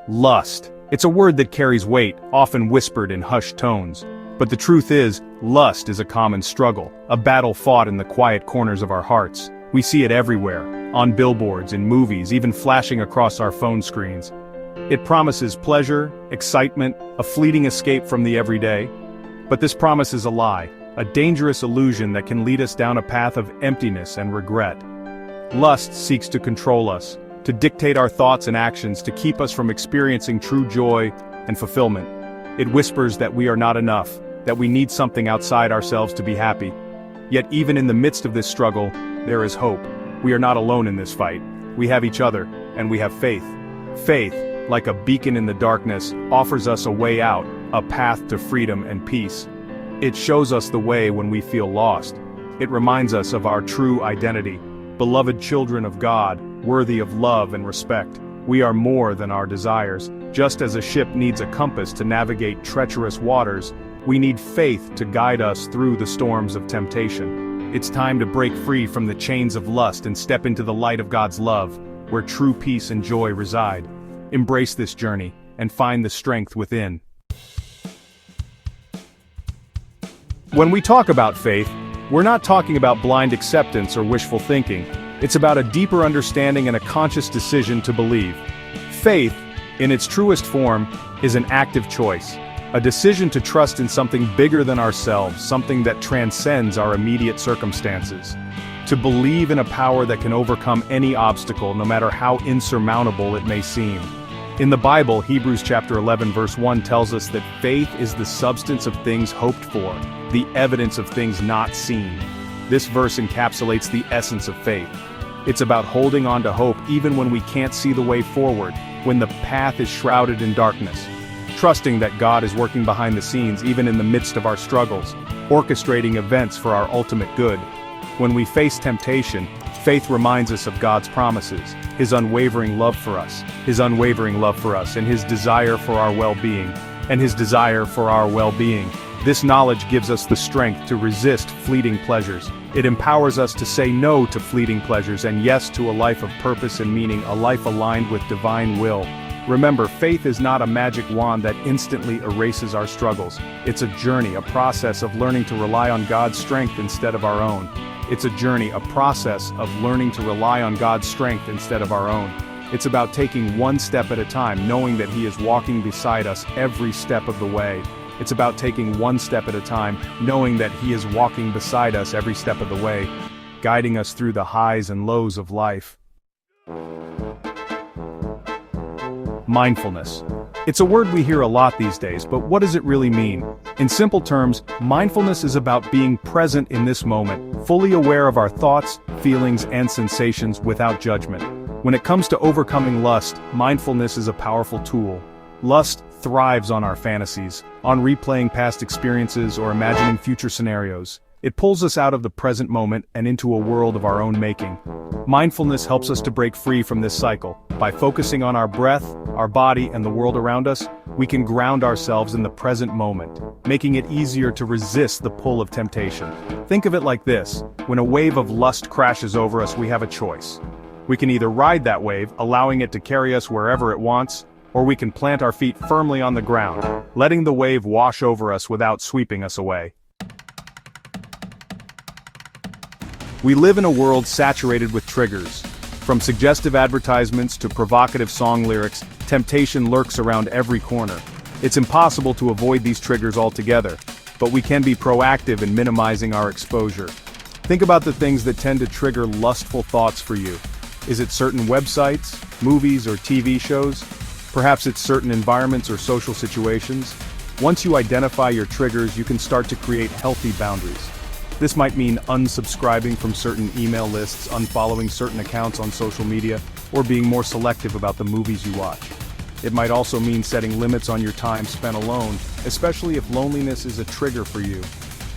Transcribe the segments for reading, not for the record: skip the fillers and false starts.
Lust. It's a word that carries weight, often whispered in hushed tones. But the truth is, lust is a common struggle, a battle fought in the quiet corners of our hearts. We see it everywhere, on billboards, in movies, even flashing across our phone screens. It promises pleasure, excitement, a fleeting escape from the everyday. But this promise is a lie, a dangerous illusion that can lead us down a path of emptiness and regret. Lust seeks to control us, to dictate our thoughts and actions, to keep us from experiencing true joy and fulfillment. It whispers that we are not enough, that we need something outside ourselves to be happy. Yet even in the midst of this struggle, there is hope. We are not alone in this fight. We have each other, and we have faith. Faith, like a beacon in the darkness, offers us a way out, a path to freedom and peace. It shows us the way when we feel lost. It reminds us of our true identity, beloved children of God, worthy of love and respect. We are more than our desires. Just as a ship needs a compass to navigate treacherous waters, we need faith to guide us through the storms of temptation. It's time to break free from the chains of lust and step into the light of God's love, where true peace and joy reside. Embrace this journey, and find the strength within. When we talk about faith, we're not talking about blind acceptance or wishful thinking. It's about a deeper understanding and a conscious decision to believe. Faith, in its truest form, is an active choice. A decision to trust in something bigger than ourselves, something that transcends our immediate circumstances. To believe in a power that can overcome any obstacle, no matter how insurmountable it may seem. In the Bible, Hebrews chapter 11 verse 1 tells us that faith is the substance of things hoped for, the evidence of things not seen. This verse encapsulates the essence of faith. It's about holding on to hope even when we can't see the way forward, when the path is shrouded in darkness. Trusting that God is working behind the scenes even in the midst of our struggles, orchestrating events for our ultimate good. When we face temptation, faith reminds us of God's promises, His unwavering love for us, and His desire for our well-being, This knowledge gives us the strength to resist fleeting pleasures. It empowers us to say no to fleeting pleasures and yes to a life of purpose and meaning, a life aligned with divine will. Remember, faith is not a magic wand that instantly erases our struggles. It's a journey, a process of learning to rely on God's strength instead of our own. It's about taking one step at a time, knowing that He is walking beside us every step of the way. Guiding us through the highs and lows of life. Mindfulness. It's a word we hear a lot these days, but what does it really mean? In simple terms, mindfulness is about being present in this moment, fully aware of our thoughts, feelings, and sensations without judgment. When it comes to overcoming lust, mindfulness is a powerful tool. Lust thrives on our fantasies, on replaying past experiences or imagining future scenarios. It pulls us out of the present moment and into a world of our own making. Mindfulness helps us to break free from this cycle. By focusing on our breath, our body, and the world around us, we can ground ourselves in the present moment, making it easier to resist the pull of temptation. Think of it like this: when a wave of lust crashes over us, we have a choice. We can either ride that wave, allowing it to carry us wherever it wants, or we can plant our feet firmly on the ground, letting the wave wash over us without sweeping us away. We live in a world saturated with triggers. From suggestive advertisements to provocative song lyrics, temptation lurks around every corner. It's impossible to avoid these triggers altogether, but we can be proactive in minimizing our exposure. Think about the things that tend to trigger lustful thoughts for you. Is it certain websites, movies, or TV shows? Perhaps it's certain environments or social situations. Once you identify your triggers, you can start to create healthy boundaries. This might mean unsubscribing from certain email lists, unfollowing certain accounts on social media, or being more selective about the movies you watch. It might also mean setting limits on your time spent alone, especially if loneliness is a trigger for you.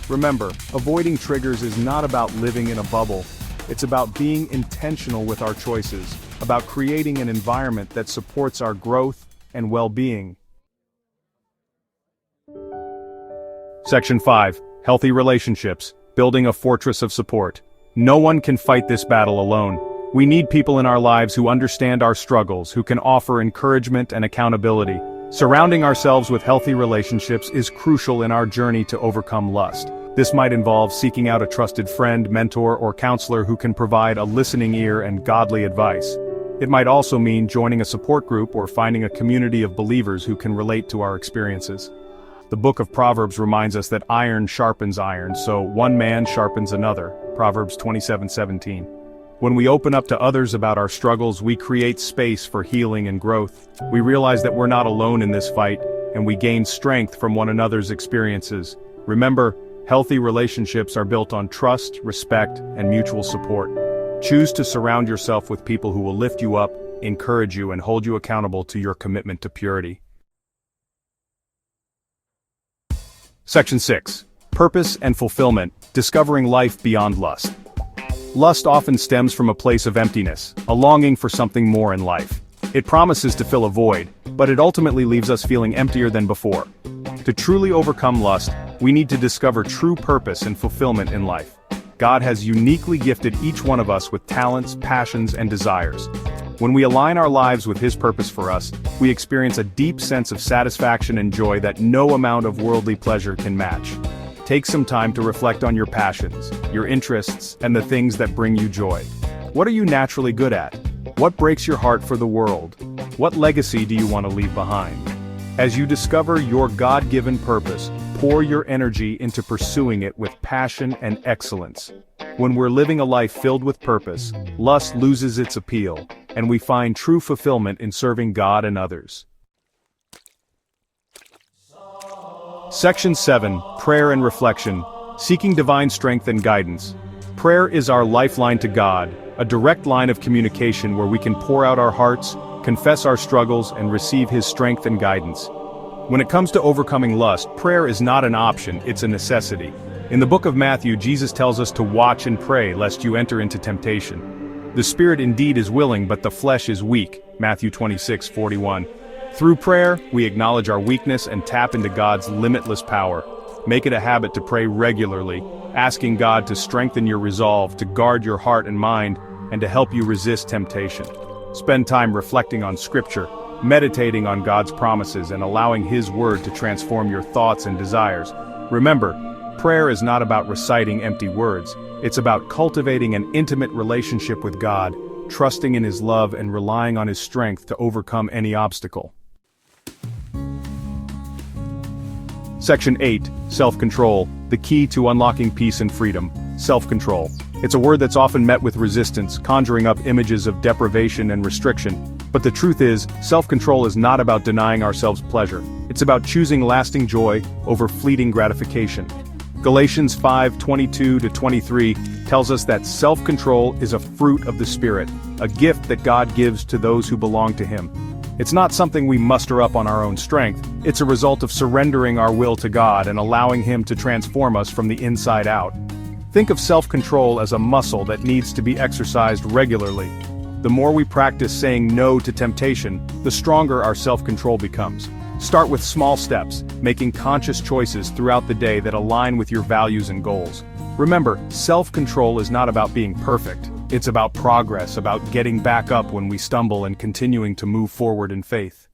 Remember, avoiding triggers is not about living in a bubble. It's about being intentional with our choices, about creating an environment that supports our growth and well-being. Section 5. Healthy relationships. Building a fortress of support. No one can fight this battle alone. We need people in our lives who understand our struggles, who can offer encouragement and accountability. Surrounding ourselves with healthy relationships is crucial in our journey to overcome lust. This might involve seeking out a trusted friend, mentor, or counselor who can provide a listening ear and godly advice. It might also mean joining a support group or finding a community of believers who can relate to our experiences. The book of Proverbs reminds us that iron sharpens iron, so one man sharpens another. Proverbs 27:17. When we open up to others about our struggles, we create space for healing and growth. We realize that we're not alone in this fight, and we gain strength from one another's experiences. Remember, healthy relationships are built on trust, respect, and mutual support. Choose to surround yourself with people who will lift you up, encourage you, and hold you accountable to your commitment to purity. Section 6. Purpose and Fulfillment, Discovering Life Beyond Lust. Lust often stems from a place of emptiness, a longing for something more in life. It promises to fill a void, but it ultimately leaves us feeling emptier than before. To truly overcome lust, we need to discover true purpose and fulfillment in life. God has uniquely gifted each one of us with talents, passions, and desires. When we align our lives with His purpose for us, we experience a deep sense of satisfaction and joy that no amount of worldly pleasure can match. Take some time to reflect on your passions, your interests, and the things that bring you joy. What are you naturally good at? What breaks your heart for the world? What legacy do you want to leave behind? As you discover your God-given purpose, pour your energy into pursuing it with passion and excellence. When we're living a life filled with purpose, lust loses its appeal, and we find true fulfillment in serving God and others. Section 7. Prayer and Reflection, Seeking Divine Strength and Guidance. Prayer is our lifeline to God, a direct line of communication where we can pour out our hearts, confess our struggles, and receive His strength and guidance. When it comes to overcoming lust, prayer is not an option, it's a necessity. In the book of Matthew, Jesus tells us to watch and pray lest you enter into temptation. The spirit indeed is willing, but the flesh is weak. Matthew 26:41. Through prayer, we acknowledge our weakness and tap into God's limitless power. Make it a habit to pray regularly, asking God to strengthen your resolve, to guard your heart and mind, and to help you resist temptation. Spend time reflecting on Scripture, meditating on God's promises, and allowing His Word to transform your thoughts and desires. Remember, prayer is not about reciting empty words. It's about cultivating an intimate relationship with God, trusting in His love and relying on His strength to overcome any obstacle. Section 8. Self-Control, the key to unlocking peace and freedom. Self-control. It's a word that's often met with resistance, conjuring up images of deprivation and restriction. But the truth is, self-control is not about denying ourselves pleasure. It's about choosing lasting joy over fleeting gratification. Galatians 5:22-23 tells us that self-control is a fruit of the Spirit, a gift that God gives to those who belong to Him. It's not something we muster up on our own strength, it's a result of surrendering our will to God and allowing Him to transform us from the inside out. Think of self-control as a muscle that needs to be exercised regularly. The more we practice saying no to temptation, the stronger our self-control becomes. Start with small steps, making conscious choices throughout the day that align with your values and goals. Remember, self-control is not about being perfect. It's about progress, about getting back up when we stumble and continuing to move forward in faith.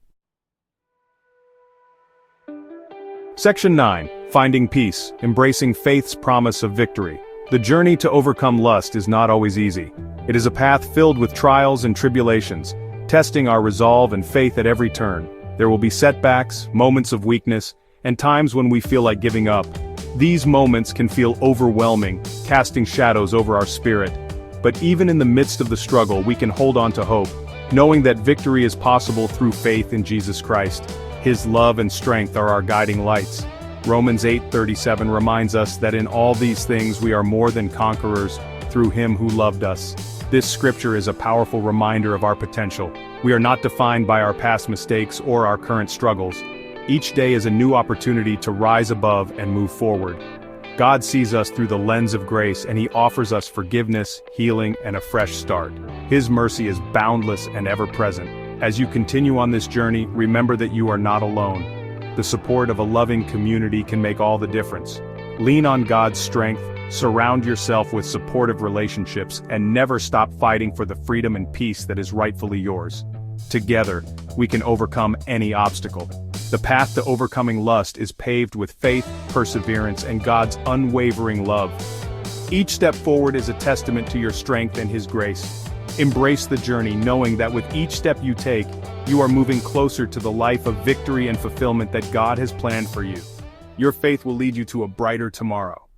Section 9. Finding Peace, Embracing Faith's Promise of Victory. The journey to overcome lust is not always easy. It is a path filled with trials and tribulations, testing our resolve and faith at every turn. There will be setbacks, moments of weakness, and times when we feel like giving up. These moments can feel overwhelming, casting shadows over our spirit. But even in the midst of the struggle, we can hold on to hope, knowing that victory is possible through faith in Jesus Christ. His love and strength are our guiding lights. Romans 8:37 reminds us that in all these things we are more than conquerors through Him who loved us. This scripture is a powerful reminder of our potential. We are not defined by our past mistakes or our current struggles. Each day is a new opportunity to rise above and move forward. God sees us through the lens of grace, and He offers us forgiveness, healing, and a fresh start. His mercy is boundless and ever-present. As you continue on this journey, remember that you are not alone. The support of a loving community can make all the difference. Lean on God's strength, Surround yourself with supportive relationships and never stop fighting for the freedom and peace that is rightfully yours. Together, we can overcome any obstacle. The path to overcoming lust is paved with faith, perseverance, and God's unwavering love. Each step forward is a testament to your strength and His grace. Embrace the journey, knowing that with each step you take, you are moving closer to the life of victory and fulfillment that God has planned for you. Your faith will lead you to a brighter tomorrow.